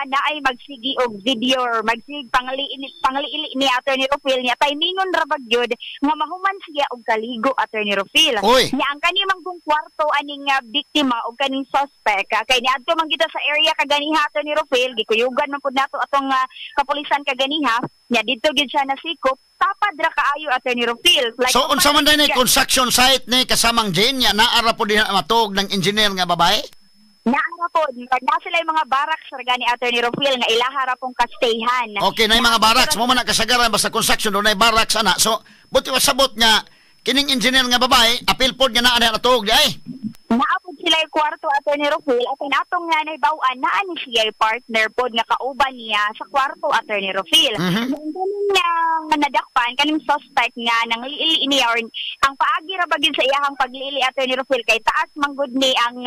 na ay magsigi og video or magsig pangliili ni Attorney Rufil niya timingon ra bag gyud nga mahuman siya og kaligo Attorney Rufil. Nya ang kanimang kung kwarto aning biktima og kaning suspect kay niadto man kita sa area kaganiha Attorney Rufil gikuyugan man pud nato atong kapulisan kaganiha nya didto gyud siya nasikop tapad ra kaayo Attorney Rufil. Like, so unsa man day construction site ni kasamang Jane nya naara pud diha matog ng engineer nga babae? Naara po, na sila yung mga barracks raga ni Attorney Rufil nga ilahara pong kastayhan. Okay, na yung mga barracks. Mo man nakasagaran basta construction doon na barracks ana. So, buti wasabot nga kining engineer nga babae, apil pod nga naa na tuog di ay. Naapod sila yung kwarto Attorney Rufil at atong nga naibawaan naa ni siya yung partner pod nga kauban niya sa kwarto Attorney Rufil. Yung ganun nga nadakpan kaning suspect nga nang liili niya or ang paagi ra bagid sa iyahang paglili Attorney Rufil kay taas manggod ni ang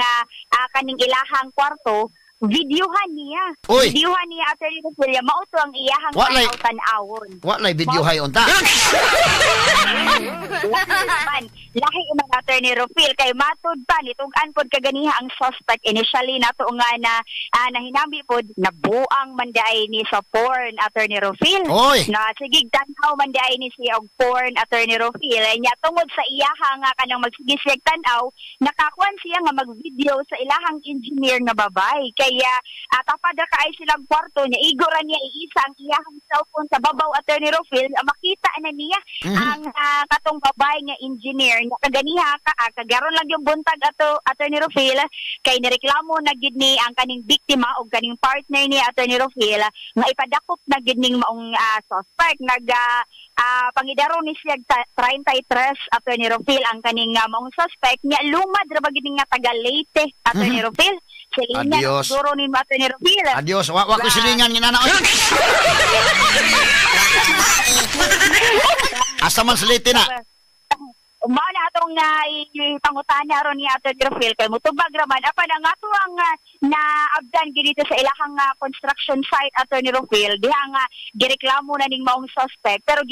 kaning ilahang kwarto videohan niya. Videohan niya Attorney Rufil mao to ang iyahang tan-awon. What lay video hay unta? Lahi man Attorney Rufil kay matud pa nitug-an pod kaganiha ang suspect initially nato nga na nahinambi pod nabuang man daay ni sa porn Attorney Rufil. Na sige tan-aw man daay ni siya og porn Attorney Rufil nya tungod sa iyahang kanang magsigisig tan-aw nakakuan siya nga mag-video sa ilahang engineer nga babay kaya tapad ra kaay silang kwarto niya igo ra niya iisa ang iyahang cellphone sa babaw Attorney Rufil makita na niya ang katong babay nga engineer nga kaganiha kagaron lang yung buntag ato Attorney Rufil kay nireklamo na gid ni ang kaning biktima o kaning partner ni Attorney Rufil nga ipadakop na gid ning maong suspect pangidaro ni siya 33 Attorney Rufil ang kaning maong suspect niya lumad ra ba gid nga taga Leyte Attorney Rufil silingan siguro ni Attorney Rufil. Adios wa ko silingan nga nana. Asa man sa Leyte na? Mao na atong pangutana ron ni Attorney Rufil kay mutubag raman apan ang ato ang naabdan dito sa ilahang construction site Attorney Rufil diha nga gireklamo na ning maong suspect pero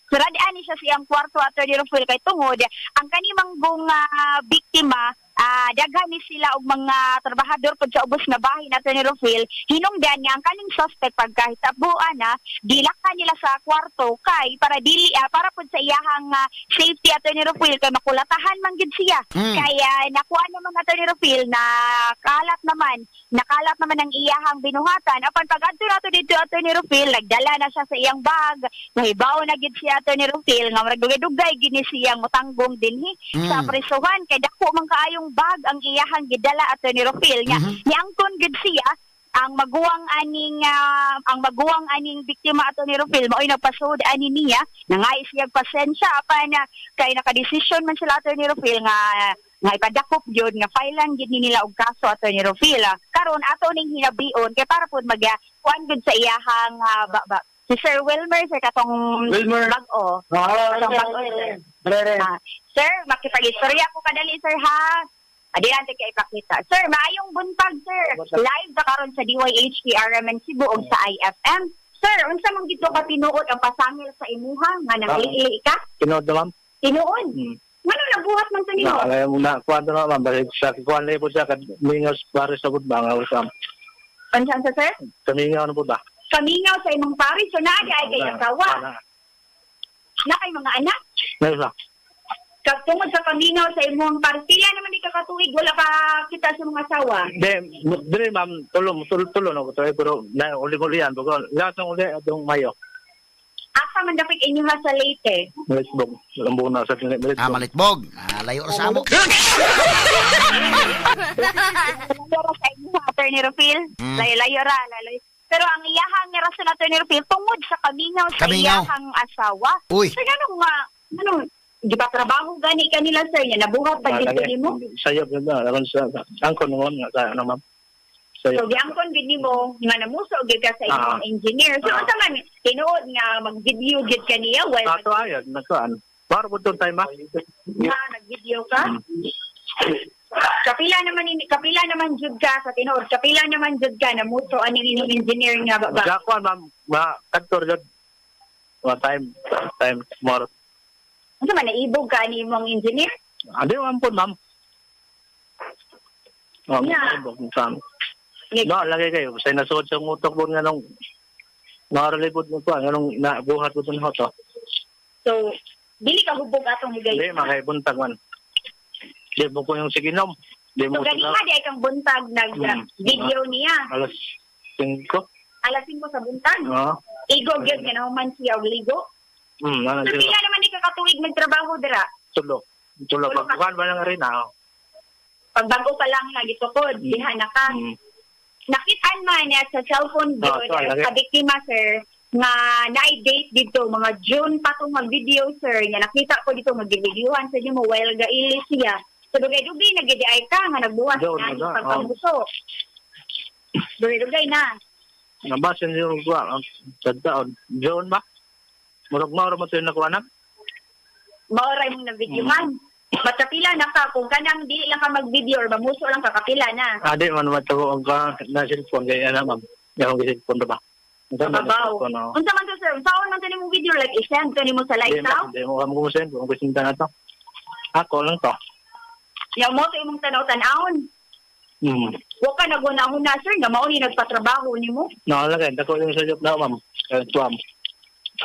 suradian ni siya siyang kwarto Attorney Rufil kay tungod ang kanimang biktima daghan ni sila og mga trabahador pud sa ubos nga bahin Attorney Rufil hinungdan niya ang kaning suspect pagkahitabuan gilakan nila sa kwarto kay para dili para pud sa iyahang safety Attorney Rufil kay makulatahan man gid siya kaya nakuha naman Attorney Rufil na nakalat naman ang iyahang binuhatan apan pag-adto nato dito Attorney Rufil nagdala na siya sa iyang bag nahibaw na gid siya Attorney Rufil nga magdugay-dugay gid ni siyang mutanggong dinhi sa presuhan kay dako man kaayong bag ang iyahang gidala Attorney Rufil nya niangkon gid siya ang maguwang aning biktima Attorney Rufil mao'y nagpasud ani niya nangais siya pasensya apan kay nakadesisyon man sila Attorney Rufil nga ipadakop gyud nga filean gid nila og kaso Attorney Rufil karon ato ning hinabion kay para pud kuan gud sa iyahang si Sir Wilmer sa katong bag-o. Sir, makipag-istorya ko kadali sir ha. Adirante kay ipakita. Sir, maayong buntag sir. Live ka karon sa DYHP RMN Cebu ug sa IFM. Sir, unsa man gito ka tinuod ang pasangil sa imuha nga nangliili ka? Tinuod naman. Tinuod? Ngano nabuhat man sa nimo? Na kuan na naman balik sa kuan level sa mingaw para sa bud ba nga usam. Unsa sir? Kamingaw na bud ba? Kamingaw sa imong pari so naa kay asawa. Na kay mga anak? Nasa. Tungod sa kamingaw sa imong partila naman di ka katuig wala ka kita sa mga asawa. Dire ma'am tulong no pero na uli-ulian bugo lahat ng uli atong Mayo. Asa man dapit inyo ha sa Leyte? Malitbog. Lambo na sa Malitbog. Malitbog. Layo ra sa amo. Layo sa inyo Attorney Rufil. Layo ra. Pero ang iyahang ni rason Attorney Rufil tungod sa kamingaw sa iyahang asawa. So anong di ba trabaho gani kanila sir niya nabuhat pa dito nimo? Sayop na aron sa angkon ngon nga sa ano ma'am. So giangkon gid nimo nga namuso gid ka sa imong engineer. So unsa man tinuod nga mag-video gid kaniya well. Ato ayad nagkuan. Para pud time ma. Nag-video ka? Kapila naman jud ka sa tinuod. Kapila naman jud ka namuso ani ni engineer nga ba? Jakuan ma'am, kantor jud. Time more. Ano man, naibog ka ni mong engineer? Adi, po, ma'am. Yeah. No, lagi kayo. Sa nasuot sa utok po nga nung nakaralipod mo po. Nga nung nabuhat ko ito ng hoto. So, dili ka hubog atong higay. Hindi, makaibuntag man. Di mo ko yung siginom. Di So, mo ganiha di ay kang buntag nag-video niya. Alas 5. Alas 5 sa buntag. Oo. Igo, gyud nga naman siya og ligo. So, Ano pila naman di ka katuig nagtrabaho dira. Tulo. Pagkuhan ba lang rin Pagbago pa lang nga gitukod, diha na ka. Nakitaan man niya sa cellphone Oh, gyud sa biktima, sir, nga na-date dito mga June pa tong mag-video, sir. Nga nakita ko dito mag-videohan sa mo while gailis siya. So dugay-dugay nagidi-ay ka nga nagbuwas na ni pagpamuso. Dugay-dugay na. Nabasin yung kuha. Sa taon. John ba? Murag-maura mo ito yung nakuha. Maoray mong na-videohan. Matapila na ka, kung kanang di lang ka mag-video or mamuso lang ka, kapila na. Di man matago ang ka na cellphone. Kaya ma'am. Yung cellphone ba? Mababaw. Unsa man to, sir? Unsaon man to mong video? Like, isend to nimo sa live now? Hindi mo kami kumusend. Kung gusto na to. Ako lang to. Yaw mo to imong tanaw-tanawon. Huwag ka naguna-una, sir, nga mauni nagpatrabaho nimo. Nakalagay. Dako yung sa job na, ma'am. Tuwam.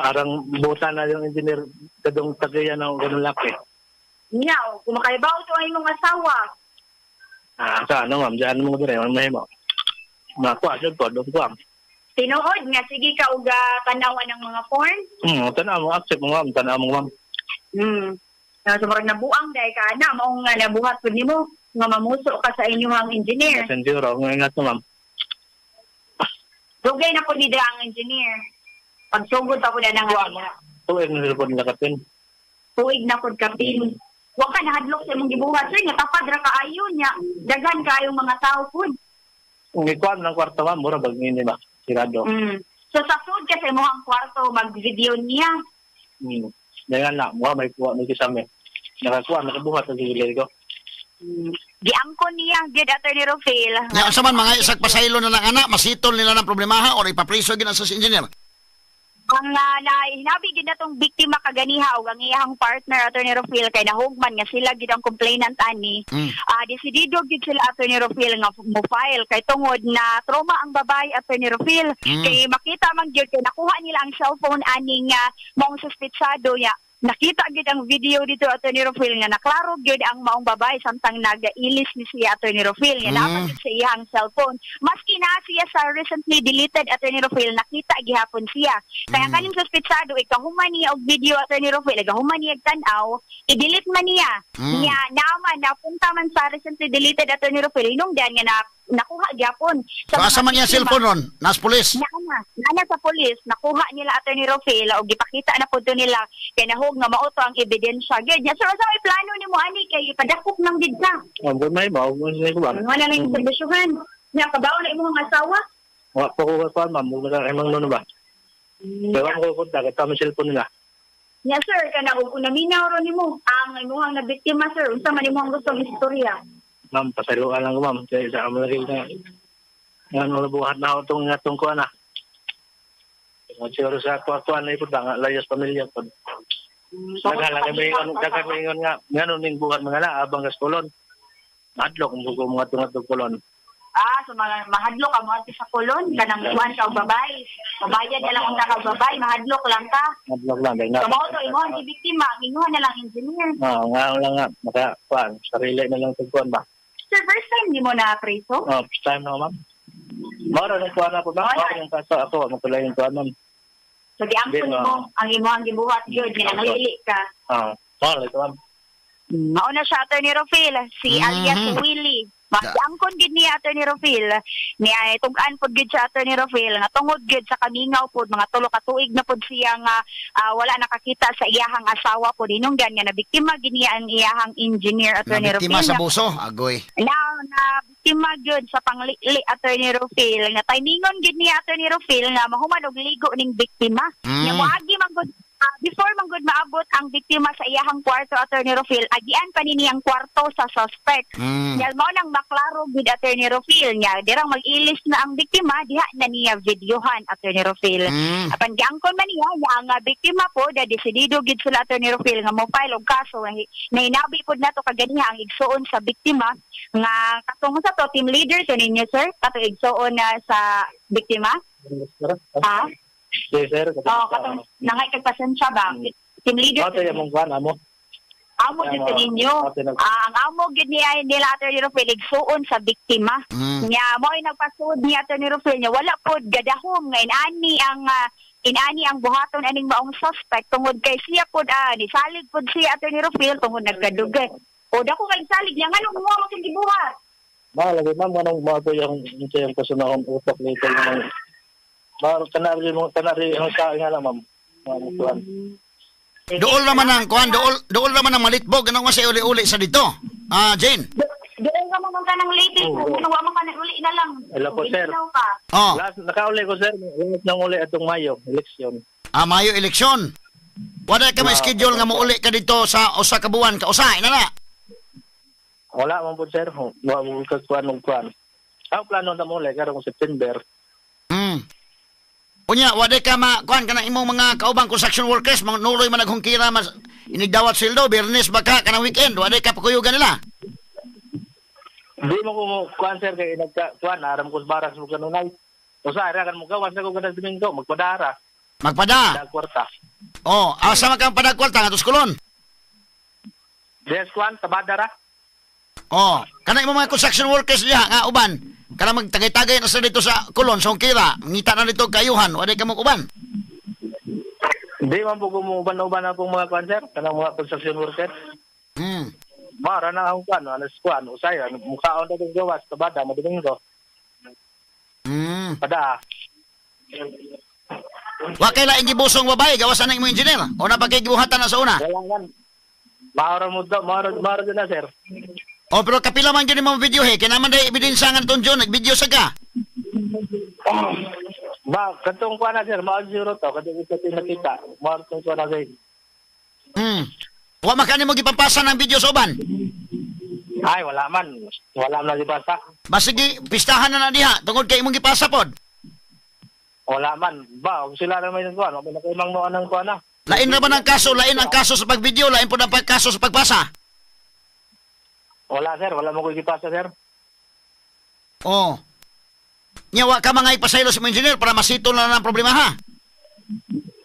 Arang buta na yung engineer kadong tagayan ng ganun laki. Nyaw, kung makaibaw to ang imong asawa. Sa ano, ma'am? Diyan mo rin. Ano mahimo? Nakuha, job ko. Doon ko, Tinuod nga, sige ka uga tanawan ng mga porn. Tanaw mo, accept mo, ma'am. Tanaw mo, ma'am. Sumarang nabuang dahil ka na, maong nga nabuhat po nimo nga mamuso ka sa inyong engineer. Sendiro, ingat mo, ma'am. Dugay na po nila ang engineer. Pagsugod ako na ng Tuwag na sila po nila kapin. tuig na po kapin. Huwag ka nahadlok sa imong gibuhat, sir. Nga tapad ra kaayo niya. Daghan kayong mga tao po. Kung ikuan ng kwarto, ma'am, mura bag nini ba? Sirado. So sa food kasi mo ang kwarto, mag-video niya. Dengan na, mukha may kuha, may kisame. Nakakuha, nakabuhat ang sigilid ko. Giangkon niya, gid Attorney Rofil. Nya sa man mga isag pasaylo na lang anak, masitol nila ng problemaha o ipapriso gina sa engineer. Ang hinabi gid natong biktima kaganiha ug ang iyang partner Attorney Rofil kay nahugman nga sila gid ang complainant ani. Desidido gid sila Attorney Rofil nga mo file kay tungod na trauma ang babae Attorney Rofil kay makita man gyud kay nakuha nila ang cellphone ani nga maong suspetsado ya. Nakita gid ang video dito Attorney Rofil nga naklaro gyud ang maong babae samtang nagailis ni siya Attorney Rofil nga naman sa iyang cellphone. Maski na siya sa recently deleted Attorney Rofil, nakita gihapon siya. Kaya kaning suspetsado ikahuman niya og video Attorney Rofil, ikahuman niya tanaw, i-delete man niya. Nya naman napunta man sa recently deleted Attorney Rofil hinungdan nga nakuha gyapon. So asa man niya cellphone ron? Nas pulis. Nana sa pulis, nakuha nila Attorney Rofil o gipakita na po nila kay nahog nga mauto ang ebidensya. Gid, so sa may plano nimo ani kay ipadakop nang gid ka. Ang may ba? Wala na yung serbisyuhan. Nya kabaw na imong asawa. Wa pa ko kuan, ma'am. Muna ka emang nono ba? Pero ako ko dagat kami cellphone nila. Nya sir, kana ug naminaw ron nimo ang imong nabiktima sir, unsa man imong gustong istorya? Ma'am, pasaluan lang ko, ma'am. Kaya sa amin lagi na. Nga nung nabuhat na ako itong ngatong ko, na. Siguro sa kuha-kuha na ipod nga, layas pamilya po. Dagan may ingon nga, nga nung ning buhat mga na, abang gaskulon. Madlok, kung buko mga tungatong kulon. So mahadlok ka mo sa kulon, kanang buwan ka og babae. Babayad na lang ang nakababay, mahadlok lang ka. Madlok lang. So mo to imo ang biktima, ingon na lang engineer. Nga lang nga, maka, sarili na lang tagpuan ba? Sir, first time di mo na preso? First time na, ma'am. Mara na kuha na po ba? Yung kaso ako, magkulay yung kuha, ma'am. So, giangkon mo, ang imo ang gibuhat yun, ginangalili ka. Ito, ma'am. Mauna siya, Attorney Rofil, si alias Willie. Giangkon gid ni Attorney Rofil, ni tugan pod gid sa Attorney Rofil, nga tungod gid sa kamingaw pod, mga tulo ka tuig na pod siya nga wala nakakita sa iyahang asawa pod, hinungdan nga nabiktima gid niya ang iyahang engineer Attorney Rofil. Nabiktima sa buso, agoy. Now, nabiktima gid sa panglili Attorney Rofil, nga timingon gid niya Attorney Rofil nga mahuman og ligo ning biktima. Nga moagi man gud Before man gud maabot ang biktima sa iyahang kwarto, Attorney Rufil, agian pa ni niyang kwarto sa suspect. Nya mao nang maklaro gud, Attorney Rufil, nya dirang mag-ilis na ang biktima diha na niya videohan, Attorney Rufil. Apan giangkon man niya ang biktima po da desidido gid sila, Attorney Rufil, nga mo file og kaso na hinabi pod nato kaganiha ang igsuon sa biktima nga katong sa to team leader to ninyo, sir, kato igsuon sa biktima. Ha? Yes, sir. Katong nangay kag pasensya ba? Team leader. Ito yung mga amo. Amo dito ninyo. Ang amo gid niya nila, Attorney Rufil, igsuon sa biktima. Nya mo ay nagpasud ni Attorney Rufil niya wala pod gadahom nga inani ang buhaton aning maong suspect tungod kay siya pod ni salig pod siya, Attorney Rufil, tungod nagkadugat. O dako kay salig niya ngano mo mo sing gibuhat. Malagi ma'am anong mo to yung personal utok nito yung baro kanari ang sa nga lang ma'am. Tuan. Dool naman ang kuan, dool naman ang malitbog anong masay uli-uli sa dito. Jane. Doon ka man kanang latest, kung wa man kanang uli na lang. Hello po, sir. Oh. Last nakauli ko sir, last nang uli atong Mayo eleksyon. Mayo eleksyon. Wala ka may schedule nga mo uli ka dito sa usa ka buwan ka usahay na na. Wala man po sir, wa mo kuan ng kuan. Ang plano na mo karong September. Unya, wala ka kuan kanang imong mga kaubang construction workers, mga nuloy man naghungkira mas inigdawat sildo, Biyernes baka kanang weekend, wala ka pakuyugan nila. Di mo ko kuan sir kay kuan aram ko baras mo kanunay. Usa ra kan mo gawas ko kada Domingo magpadara. Magpada. Kwarta. Asa man kang padagkwarta nga tuskulon. Des kuan tabadara. Kanang imong mga construction workers diha nga uban. Kana magtagay-tagay na sa dito sa kulon sa Hungkira, ngita na dito kayuhan, wala ka mong uban. Di man po kumuban-uban na pong mga kuan sir, kanang mga construction workers. Mara na ang kuan, kuan, usaya, mukhaon na itong gawas, tabada, Domingo. Pada. Wa kay laing gibusong babae, gawasan na imong engineer. O na pagkigibuhatan na sa una. Wala man. Maara mo daw, maara din na sir. Pero kapila man gyud imong video kinaman day ebidensya nga tunjo nagvideo sa ka. Katong kuan na sir, zero to, kadto ito tinakita. Tong kuan na sir. Wa makani mo gipapasa ng video sa uban. Ay, wala man. Wala man gipasa. Basigi pistahan na diha tungod kay imong gipasa pod. Wala man. Sila na may kuan, may nakaimang noon ng kuan na. Lain na ba ng kaso? Lain ang kaso sa pagvideo, lain po ang pagkaso sa pagpasa. Wala sir, wala mo ko gipasa sir. Nyawa ka mga ipasaylo sa engineer para masito na ng problema ha.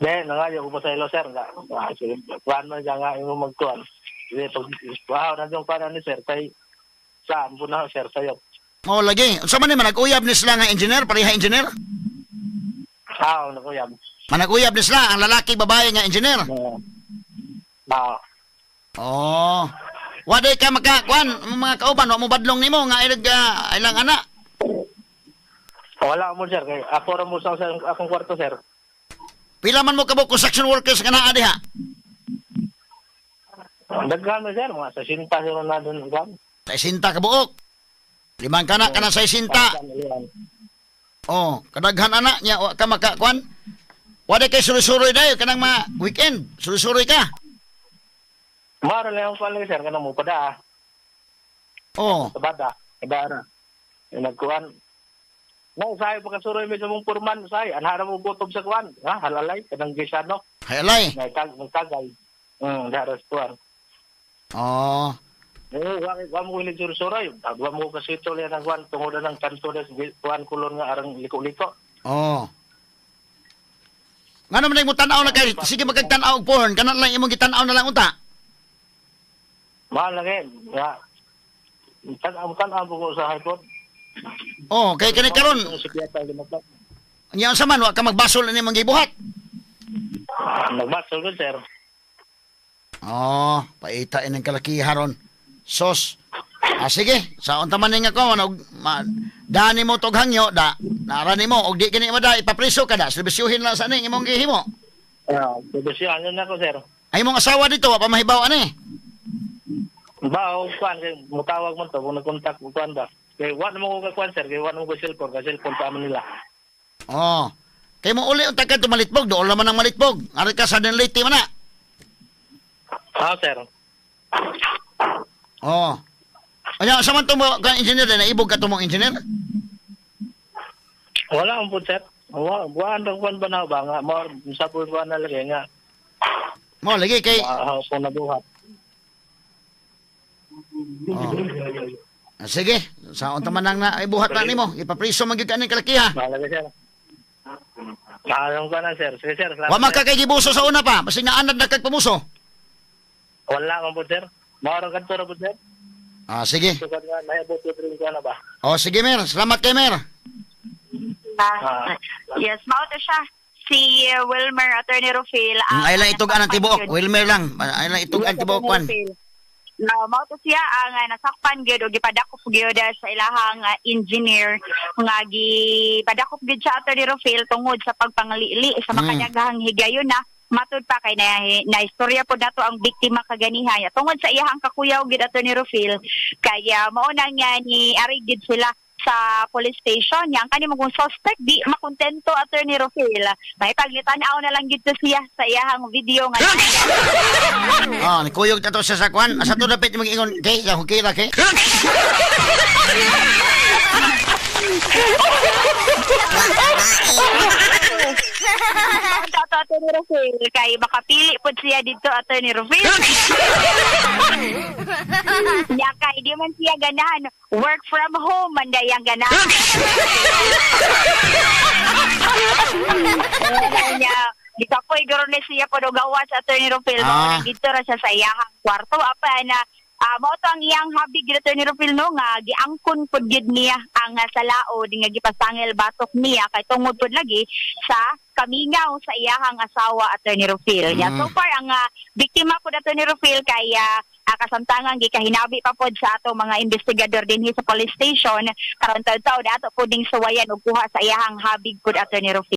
Nangayo ko pa sa ilo sir. Kuan man nga imo magkuan. Pag na yung kuan ni sir kay saan po na sir sayo. Lagi. Unsa man ni manag-uyab ni sila nga engineer, pareha engineer? Naguyab. Manag-uyab ni sila ang lalaki babae nga engineer. Waday ka makakuan mga kauban, wa mo badlong nimo nga ilang anak. Wala mo sir kay ako ra mo sa akong kwarto sir. Pila man mo kabuk construction workers nga naa diha? Daghan mo sir, mga sa sinta sir na dun gan. Sa sinta ka buok. Limang kana kana sa sinta. Kadaghan anak nya wa ka makakuan. Waday kay suri-suri dayo kanang mga weekend, suri-suri ka. Mara lang ko lang sir kanang mo pada. Tabada, kadara. Nagkuan. Nang sayo pagkasuroy mi sa mong purman say, anhara mo botob sa kuan, halalay kanang gisano. Halalay. Nagtagay. Daras kuan. Wa mo ni suri-suri. Wa mo kasi ito lang ang kuan tungod ng kanto des kuan kulon nga arang liko-liko. Ngano man mo tan-aw na kay sige magkagtan-aw og porn, kanan lang imong gitan-aw na lang unta. Malaki. Tan-aw ko sa hipod. Kay kani karon. Nya sa man wa ka magbasol ani imong gibuhat. Nagbasol ko sir. Paita inang kalakihan ron. Sos. Sige, sa unta man nga ko dani mo tog hangyo narani mo og di kini mada ipapriso ka da, serbisyuhin lang sa ning imong gihimo. Serbisyuhan na ko sir. Ay imong asawa dito wa pa mahibaw ani. Kuan kay mutawag mo to kung nag-contact mo kuan ba. Kay wa mo ko kuan sir, kay wa mo ko cellphone, kasi cellphone pa man nila. Kay mo uli unta ka malitbog, doon naman ang malitbog. Ari ka sa Leyte man na. Sir. Oh. Anya sa man to mo kan engineer na ibog ka to mong engineer? Wala po, sir. Buwan ba na ba nga? Sa buwan na lagi nga. Mo lagi kay Kung nabuhat. oh. Sige, sa unta man nang na ibuhat na nimo, ipapriso man gyud kaning kalakiha. Malaga, sir. Alam ko na, sir. Sige, sir. Wa man ka kay gibuso sa una pa, basta naanad na kag pamuso. Wala man po, sir. Maharang kanto na po, sir. Sige. Sukad nga, nahibot ko rin ko na ba? Oh, sige Mer, salamat kay Mer. Yes, mao to siya. Si Wilmer Attorney Rufil. Ay lang itugan ang tibuok, Wilmer lang. Ay lang itugan tibuok kwan. Mao to siya ang nasakpan gyud og gipadakop gyud sa ilahang engineer nga gipadakop gyud sa Attorney Rufil tungod sa pagpanglili sa makanyagahang higayon na matud pa kay na istorya po nato ang biktima kaganiha tungod sa iyahang kakuyaw gid Attorney Rufil kaya mao na nga ni ari gid sila sa police station yang kanimo kung suspect di makontento Attorney Rufil may paglitan-aw na lang gid siya sa iyahang video nga nikuyog tato sa sakwan asa to dapat mag-ingon kay sa hukira kay Attorney Rufil kay makapili po siya dito Attorney Rufil nya kay di man siya ganahan work from home man dayang ganahan nya dikapoy garo na siya po gawas Attorney Rufil mo dito ra siya sa iyahang kwarto apa na mao to ang iyang habig gid Attorney Rufil no nga giangkon pud gid niya ang salaod nga gipasangil batok niya kay tungod pud lagi sa kamingaw sa iyahang asawa Attorney Rufil. So far ang biktima pud Attorney Rufil kay kasamtangan gikahinabi pa pod sa ato mga investigador dinhi sa police station karon taw-taw dato puding suwayan og kuha sa iyahang habig pud Attorney Rufil.